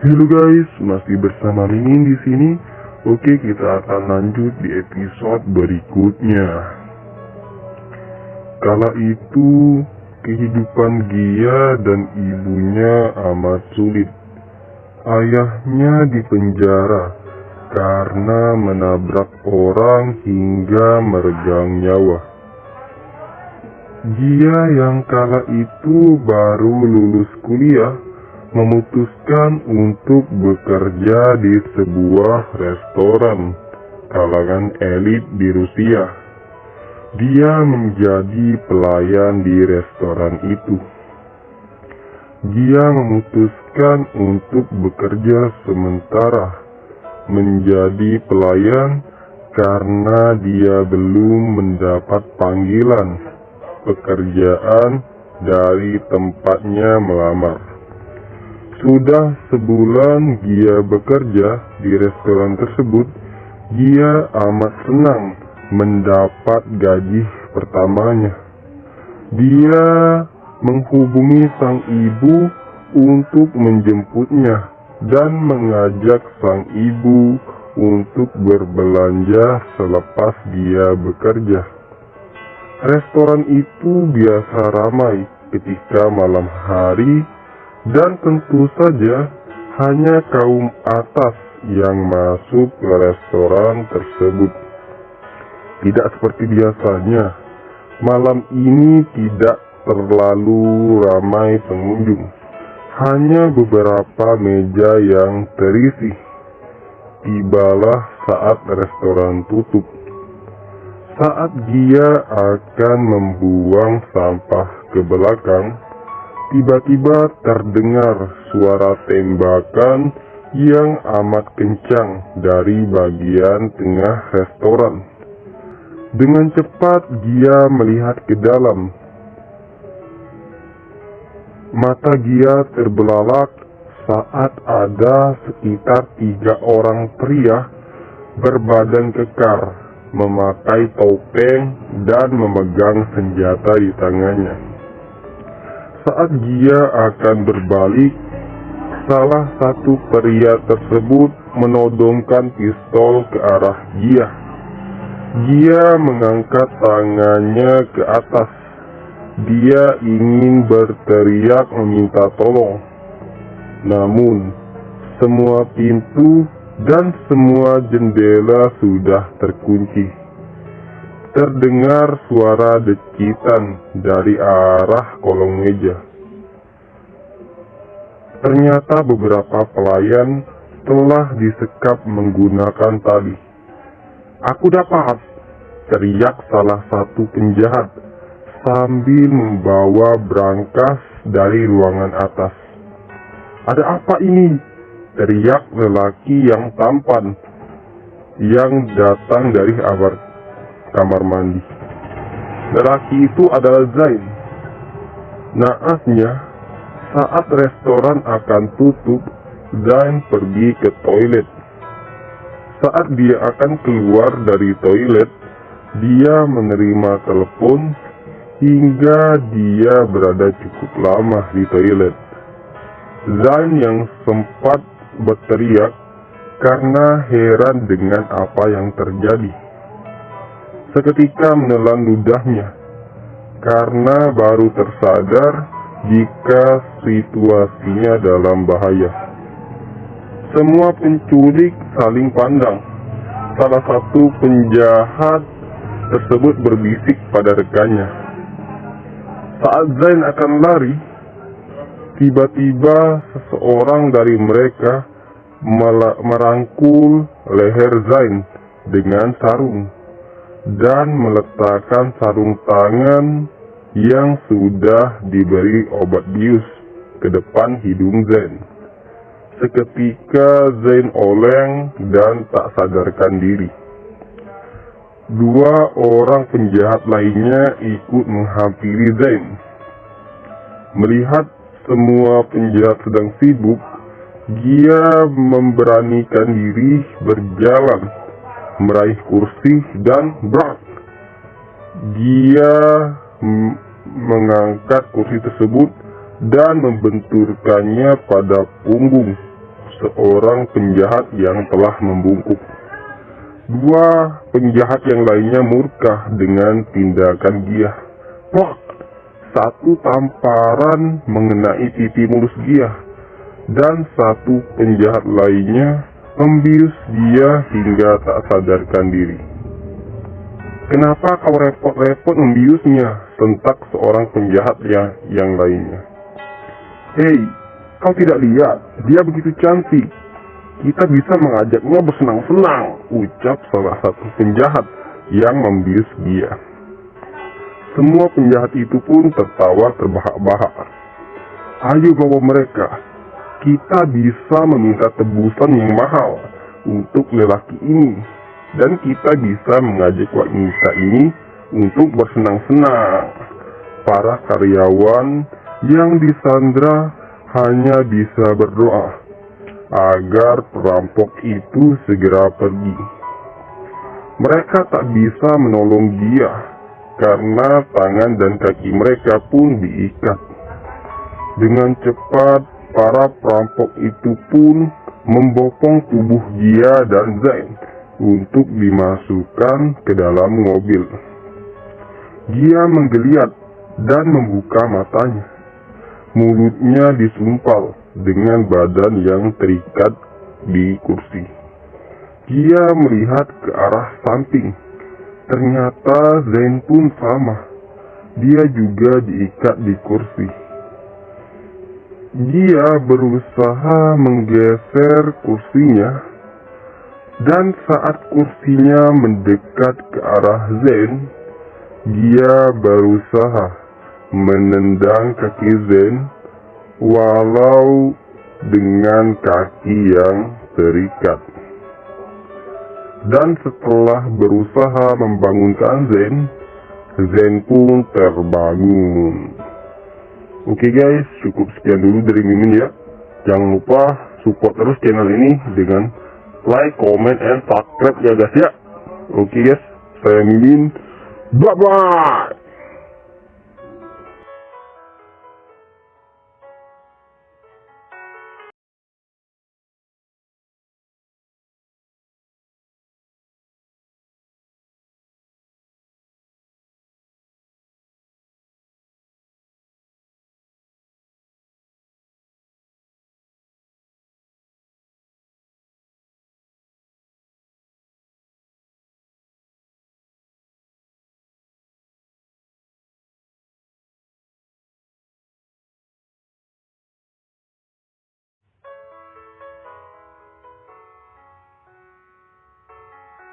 Halo guys, masih bersama Mimin di sini. Oke, kita akan lanjut di episode berikutnya. Kala itu, kehidupan Gia dan ibunya amat sulit. Ayahnya dipenjara karena menabrak orang hingga meregang nyawa. Gia yang kala itu baru lulus kuliah memutuskan untuk bekerja di sebuah restoran kalangan elit di Rusia. Dia menjadi pelayan di restoran itu. Dia memutuskan untuk bekerja sementara menjadi pelayan karena dia belum mendapat panggilan pekerjaan dari tempatnya melamar. Sudah sebulan Gia bekerja di restoran tersebut. Gia amat senang mendapat gaji pertamanya. Dia menghubungi sang ibu untuk menjemputnya dan mengajak sang ibu untuk berbelanja selepas Gia bekerja. Restoran itu biasa ramai ketika malam hari, dan tentu saja hanya kaum atas yang masuk ke restoran tersebut. Tidak seperti biasanya, malam ini tidak terlalu ramai pengunjung. Hanya beberapa meja yang terisi. Tibalah saat restoran tutup. Saat Gia akan membuang sampah ke belakang, tiba-tiba terdengar suara tembakan yang amat kencang dari bagian tengah restoran. Dengan cepat Gia melihat ke dalam. Mata Gia terbelalak saat ada sekitar 3 orang pria berbadan kekar, memakai topeng dan memegang senjata di tangannya. Saat Gia akan berbalik, salah satu pria tersebut menodongkan pistol ke arah Gia. Gia mengangkat tangannya ke atas. Dia ingin berteriak meminta tolong. Namun, semua pintu dan semua jendela sudah terkunci. Terdengar suara decitan dari arah kolong meja. Ternyata beberapa pelayan telah disekap menggunakan tali. "Aku dapat!" teriak salah satu penjahat sambil membawa brankas dari ruangan atas. "Ada apa ini?" teriak lelaki yang tampan yang datang dari kamar mandi. Lelaki itu adalah Zain. Naasnya, saat restoran akan tutup, Zain pergi ke toilet. Saat dia akan keluar dari toilet, dia menerima telepon hingga dia berada cukup lama di toilet. Zain yang sempat berteriak karena heran dengan apa yang terjadi. Seketika menelan ludahnya karena baru tersadar jika situasinya dalam bahaya. Semua penculik saling pandang. Salah satu penjahat tersebut berbisik pada rekannya. Saat Zain akan lari, tiba-tiba seseorang dari mereka merangkul leher Zain dengan sarung dan meletakkan sarung tangan yang sudah diberi obat bius ke depan hidung Zain. Seketika Zain oleng dan tak sadarkan diri. 2 orang penjahat lainnya ikut menghampiri Zain. Melihat semua penjahat sedang sibuk, Gia memberanikan diri berjalan, meraih kursi dan brak. Dia mengangkat kursi tersebut dan membenturkannya pada punggung seorang penjahat yang telah membungkuk. Dua penjahat yang lainnya murka dengan tindakan Gia. Wah, satu tamparan mengenai pipi mulus Gia, dan satu penjahat lainnya membius Gia hingga tak sadarkan diri. Kenapa kau repot-repot membiusnya? Sentak seorang penjahat yang lainnya. Hei, kau tidak lihat, dia begitu cantik. Kita bisa mengajaknya bersenang-senang, ucap salah satu penjahat yang membius Gia. Semua penjahat itu pun tertawa terbahak-bahak. Ayo bawa mereka, kita bisa meminta tebusan yang mahal untuk lelaki ini, dan kita bisa mengajak wanita ini untuk bersenang-senang. Para karyawan yang disandra hanya bisa berdoa agar perampok itu segera pergi. Mereka tak bisa menolong dia karena tangan dan kaki mereka pun diikat. Dengan cepat, para perampok itu pun membopong tubuh Gia dan Zain untuk dimasukkan ke dalam mobil. Gia menggeliat dan membuka matanya. Mulutnya disumpal dengan badan yang terikat di kursi. Dia melihat ke arah samping. Ternyata Zain pun sama. Dia juga diikat di kursi. Dia berusaha menggeser kursinya, dan saat kursinya mendekat ke arah Zain, dia berusaha menendang kaki Zain walau dengan kaki yang terikat. Dan setelah berusaha membangunkan Zain, Zain pun terbangun. Oke guys, cukup sekian dulu dari Mimin ya. Jangan lupa support terus channel ini dengan like, comment, and subscribe ya guys ya. Oke guys, saya Mimin. Bye bye.